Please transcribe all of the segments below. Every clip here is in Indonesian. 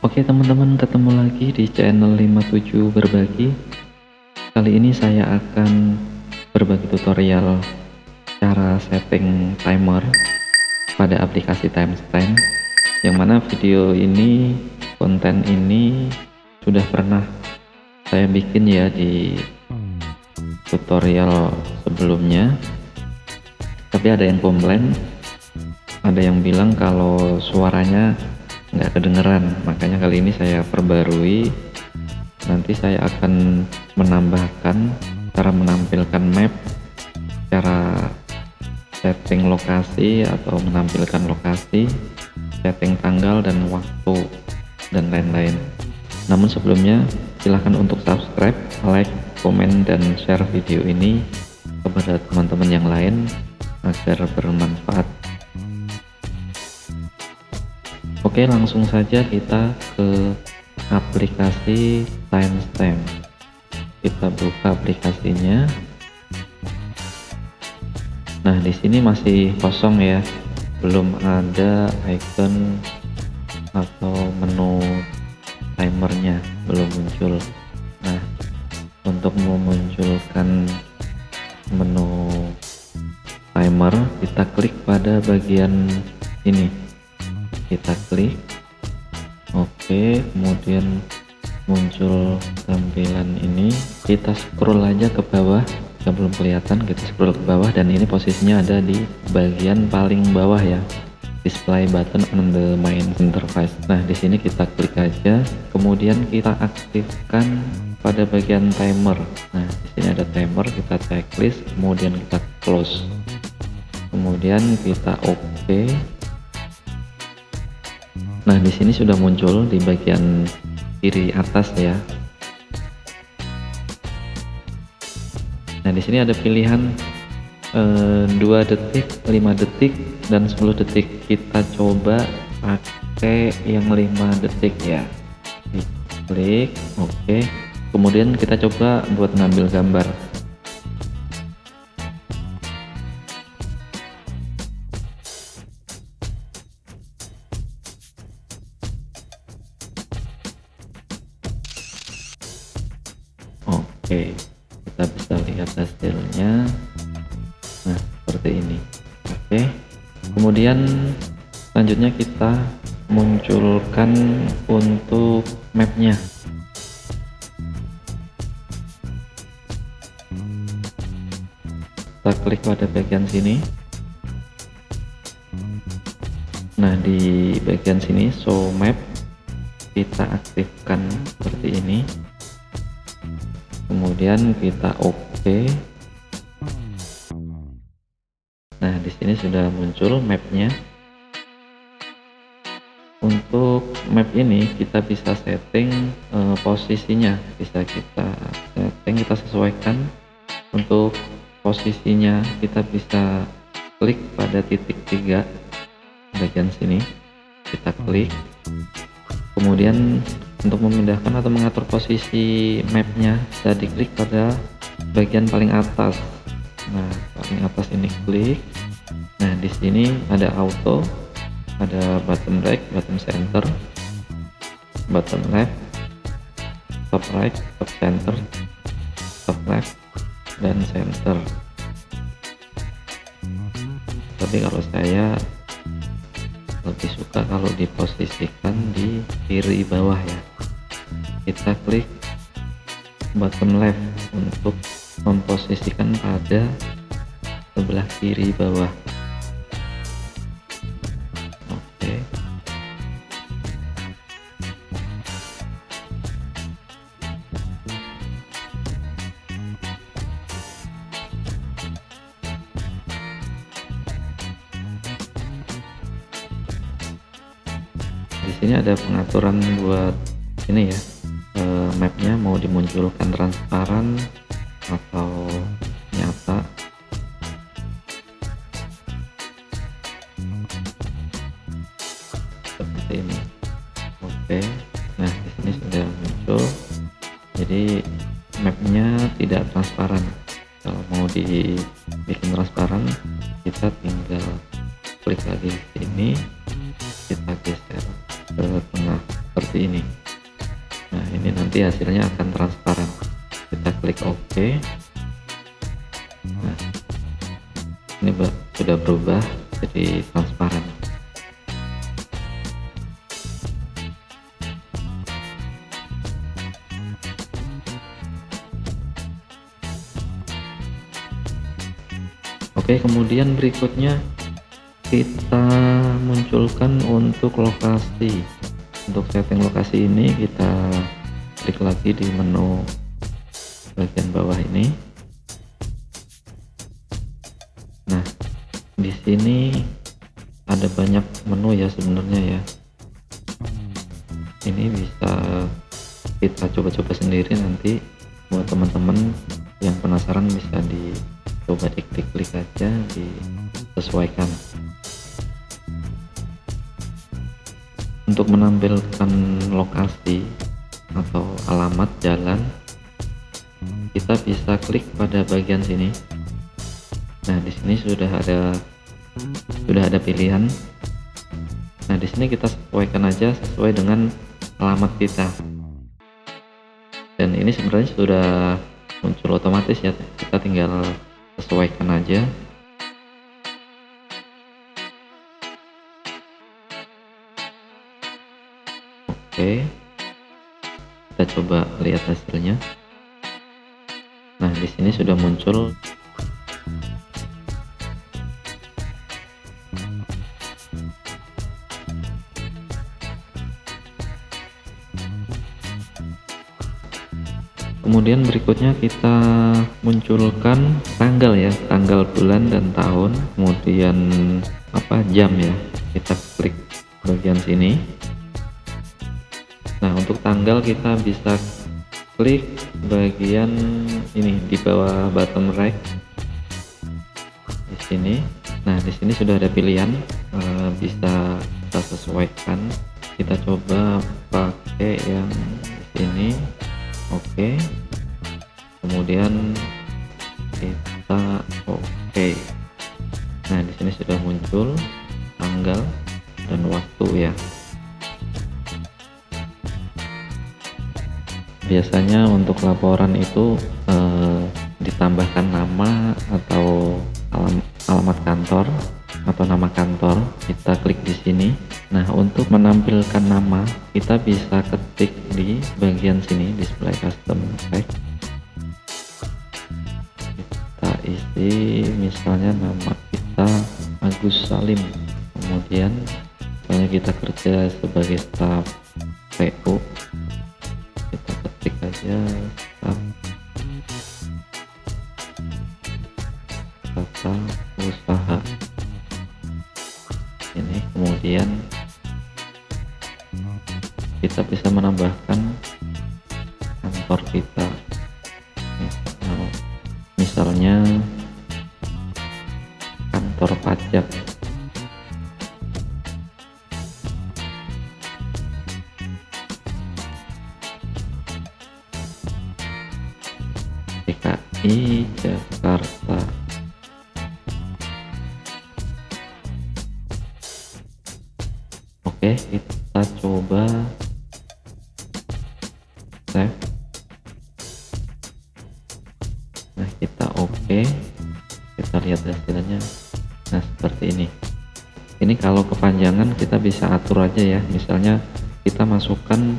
Oke teman-teman, ketemu lagi di channel 57 Berbagi. Kali ini saya akan berbagi tutorial cara setting timer pada aplikasi timestamp, yang mana video ini, konten ini sudah pernah saya bikin ya di tutorial sebelumnya, tapi ada yang komplain, ada yang bilang kalau suaranya nggak kedengeran. Makanya kali ini saya perbarui. Nanti saya akan menambahkan cara menampilkan map, cara setting lokasi atau menampilkan lokasi, setting tanggal dan waktu, dan lain-lain. Namun sebelumnya silahkan untuk subscribe, like, komen, dan share video ini kepada teman-teman yang lain agar bermanfaat. Oke, langsung saja kita ke aplikasi timestamp. Kita buka aplikasinya. Nah, di sini masih kosong ya, belum ada icon atau menu timernya, belum muncul. Nah, untuk memunculkan menu timer, kita klik pada bagian ini. Kita klik oke, kemudian muncul tampilan ini. Kita scroll aja ke bawah, jika belum kelihatan kita scroll ke bawah, dan ini posisinya ada di bagian paling bawah ya, display button on the main interface. Nah, di sini kita klik aja, kemudian kita aktifkan pada bagian timer. Nah, di sini ada timer, kita checklist, kemudian kita close, kemudian kita oke. Nah, di sini sudah muncul di bagian kiri atas ya. Nah, di sini ada pilihan 2 detik, 5 detik, dan 10 detik. Kita coba pakai yang 5 detik ya. Klik oke. Kemudian kita coba buat ngambil gambar. Oke, kita bisa lihat hasilnya. Nah, seperti ini. Oke, kemudian selanjutnya kita munculkan untuk mapnya. Kita klik pada bagian sini. Nah, di bagian sini show map, kita aktifkan seperti ini. Kemudian kita oke. Nah, di sini sudah muncul mapnya. Untuk map ini kita bisa setting posisinya, bisa kita setting, kita sesuaikan. Untuk posisinya kita bisa klik pada titik 3 bagian sini, kita klik. Kemudian untuk memindahkan atau mengatur posisi mapnya bisa diklik pada bagian paling atas. Nah, paling atas ini klik. Nah, di sini ada auto, ada button right, button center, button left, top right, top center, top left, dan center. Tapi kalau saya lebih suka kalau diposisikan di kiri bawah ya. Kita klik button left untuk memposisikan pada sebelah kiri bawah. Oke. Di sini ada pengaturan buat ini ya, mapnya mau dimunculkan transparan atau nyata. Seperti ini. Oke. Nah, di sini sudah muncul. Jadi mapnya tidak transparan. Kalau mau dibikin transparan, kita tinggal klik lagi di sini, kita geser ke tengah seperti ini. Nah, ini nanti hasilnya akan transparan. Kita klik OK. Nah, ini sudah berubah jadi transparan. Oke, kemudian berikutnya kita munculkan untuk lokasi. Untuk setting lokasi ini kita klik lagi di menu bagian bawah ini. Nah, di sini ada banyak menu ya sebenarnya ya. Ini bisa kita coba-coba sendiri, nanti buat teman-teman yang penasaran bisa coba diklik-klik aja, disesuaikan. Untuk menampilkan lokasi atau alamat jalan, kita bisa klik pada bagian sini. Nah, di sini sudah ada pilihan. Nah, di sini kita sesuaikan aja sesuai dengan alamat kita. Dan ini sebenarnya sudah muncul otomatis ya, kita tinggal sesuaikan aja. Oke, kita coba lihat hasilnya. Nah, di sini sudah muncul. Kemudian berikutnya kita munculkan tanggal ya, tanggal, bulan, dan tahun, kemudian jam ya. Kita klik bagian sini. Nah, untuk tanggal kita bisa klik bagian ini di bawah bottom right di sini. Nah, di sini sudah ada pilihan, bisa kita sesuaikan. Kita coba pakai yang di sini. Oke, kemudian kita oke. Nah, di sini sudah muncul tanggal dan waktu ya. Biasanya untuk laporan itu ditambahkan nama atau alamat kantor atau nama kantor. Kita klik di sini. Nah, untuk menampilkan nama kita bisa ketik di bagian sini, display custom text. Kita isi misalnya nama kita Agus Salim, kemudian misalnya kita kerja sebagai staf PU, kita ketik aja staf tata usaha ini. Kemudian kita bisa menambahkan kantor kita, misalnya kantor pajak. DKI Jakarta. Oke, kita coba save. Nah, kita oke, kita lihat hasilnya. Nah, seperti ini. Ini kalau kepanjangan kita bisa atur aja ya, misalnya kita masukkan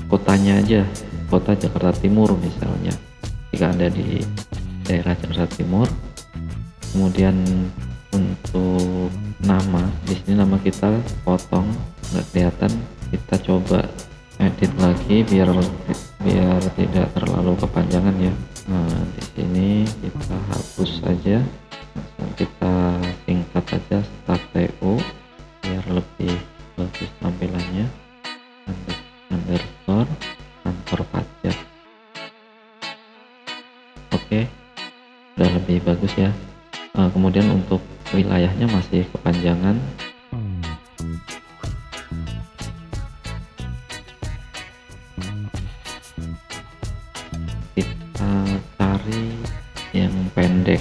kotanya aja, kota Jakarta Timur misalnya, jika ada di daerah Jakarta Timur. Kemudian untuk nama, di sini nama kita potong, nggak kelihatan. Kita coba edit lagi biar tidak terlalu kepanjangan ya. Nah, di sini kita hapus saja, langsung kita singkat saja staf PU biar lebih bagus tampilannya. Underscore kantor pajak. Oke, udah lebih bagus ya. Kemudian untuk wilayahnya masih kepanjangan. Kita cari yang pendek.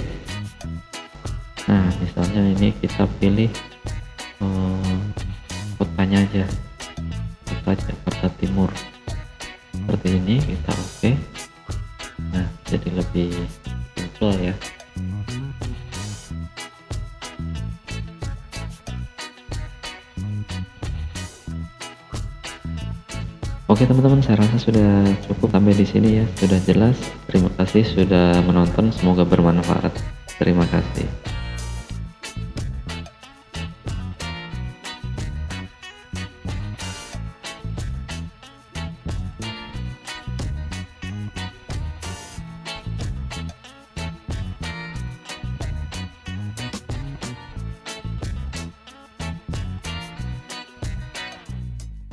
Nah, misalnya ini kita pilih kotanya aja. timur. Seperti ini kita oke. Nah, jadi lebih simpel ya. Oke teman-teman, saya rasa sudah cukup sampai di sini ya, sudah jelas. Terima kasih sudah menonton, semoga bermanfaat. Terima kasih.